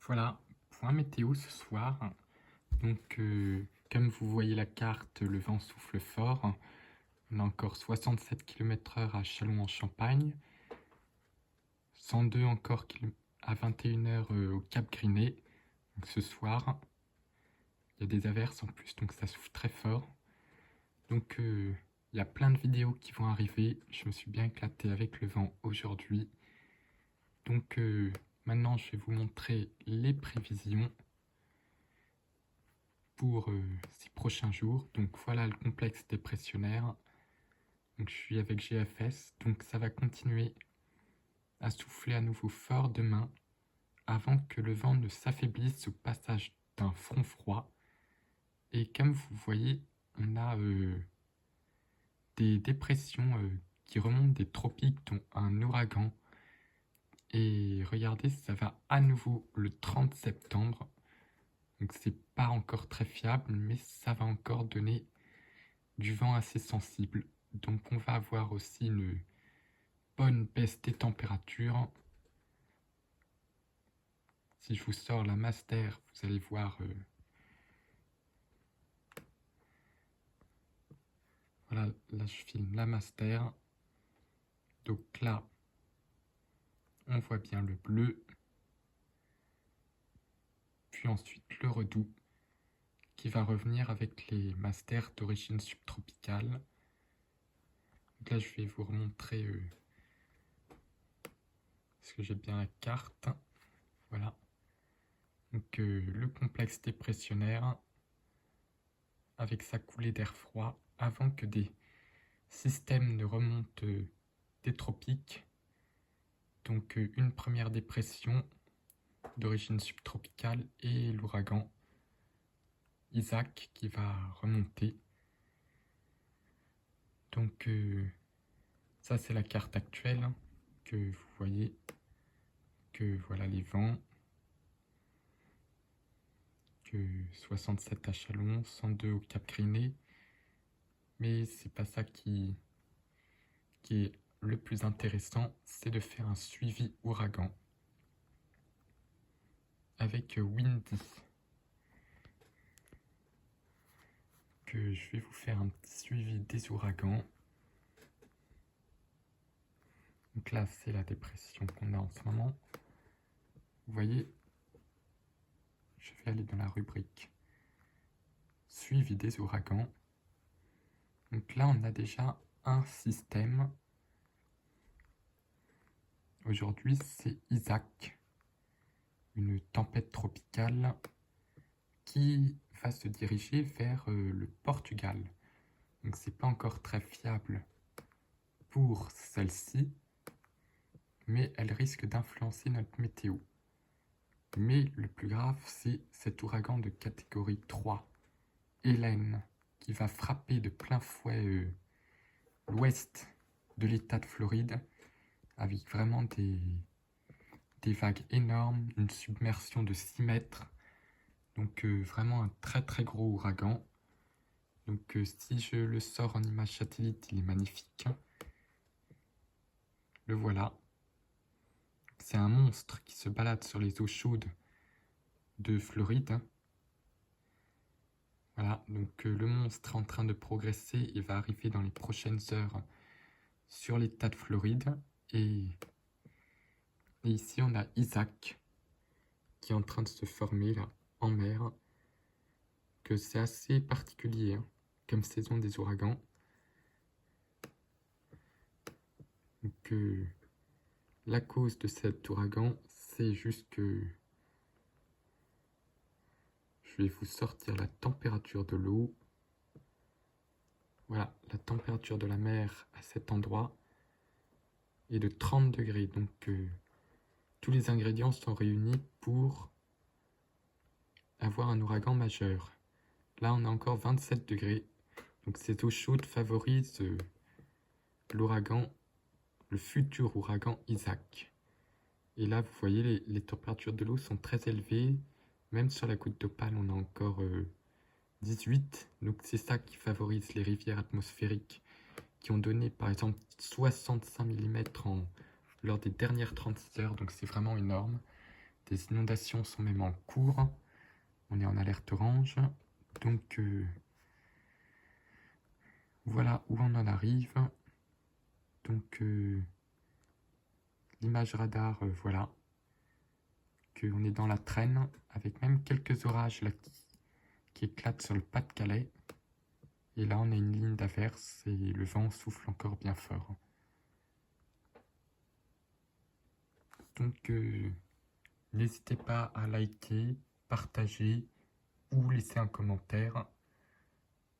Voilà, point météo ce soir. Donc, comme vous voyez la carte, le vent souffle fort. On a encore 67 km/h à Châlons-en-Champagne, 102 encore à 21h au Cap Grinet. Donc, ce soir, il y a des averses en plus, donc ça souffle très fort. Donc, il y a plein de vidéos qui vont arriver. Je me suis bien éclaté avec le vent aujourd'hui. Donc, maintenant, je vais vous montrer les prévisions pour 6 prochains jours. Donc voilà le complexe dépressionnaire. Donc je suis avec GFS, donc ça va continuer à souffler à nouveau fort demain avant que le vent ne s'affaiblisse au passage d'un front froid. Et comme vous voyez, on a des dépressions qui remontent des tropiques, dont un ouragan. Et regardez, ça va à nouveau le 30 septembre. Donc c'est pas encore très fiable, mais ça va encore donner du vent assez sensible. Donc on va avoir aussi une bonne baisse des températures. Si je vous sors la Master, vous allez voir, voilà, là je filme la Master. Donc là, on voit bien le bleu. Puis ensuite le redout qui va revenir avec les Masters d'origine subtropicale. Donc là je vais vous remontrer parce que j'ai bien la carte. Voilà. Donc le complexe dépressionnaire avec sa coulée d'air froid avant que des systèmes ne remontent des tropiques. Donc une première dépression d'origine subtropicale et l'ouragan Isaac qui va remonter. Donc ça c'est la carte actuelle que vous voyez, que voilà les vents, que 67 à Châlons, 102 au Cap Grinet, mais c'est pas ça qui est le plus intéressant, c'est de faire un suivi ouragan avec Windy, que je vais vous faire un petit suivi des ouragans. Donc là, c'est la dépression qu'on a en ce moment. Vous voyez, je vais aller dans la rubrique suivi des ouragans. Donc là, on a déjà un système. Aujourd'hui, c'est Isaac, une tempête tropicale qui va se diriger vers le Portugal. Donc c'est pas encore très fiable pour celle-ci, mais elle risque d'influencer notre météo. Mais le plus grave, c'est cet ouragan de catégorie 3, Hélène, qui va frapper de plein fouet l'ouest de l'état de Floride, avec vraiment des vagues énormes, une submersion de 6 mètres. Donc vraiment un très très gros ouragan. Donc si je le sors en image satellite, il est magnifique. Le voilà. C'est un monstre qui se balade sur les eaux chaudes de Floride. Voilà, donc le monstre est en train de progresser et va arriver dans les prochaines heures sur l'état de Floride. Et ici, on a Isaac qui est en train de se former là, en mer. Que c'est assez particulier hein, comme saison des ouragans. Donc, la cause de cet ouragan, c'est juste que je vais vous sortir la température de l'eau. Voilà, la température de la mer à cet endroit est de 30 degrés. Donc, tous les ingrédients sont réunis pour avoir un ouragan majeur. Là, on a encore 27 degrés. Donc, cette eau chaude favorise l'ouragan, le futur ouragan Isaac. Et là, vous voyez, les températures de l'eau sont très élevées. Même sur la côte d'Opale, on a encore 18. Donc, c'est ça qui favorise les rivières atmosphériques qui ont donné, par exemple, 65 mm lors des dernières 36 heures. Donc, c'est vraiment énorme. Des inondations sont même en cours. On est en alerte orange. Donc voilà où on en arrive. Donc l'image radar, voilà, qu'on est dans la traîne, avec même quelques orages là qui éclatent sur le Pas-de-Calais. Et là, on a une ligne d'averse et le vent souffle encore bien fort. Donc, n'hésitez pas à liker, partager ou laisser un commentaire.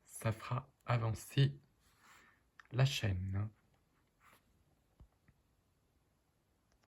Ça fera avancer la chaîne.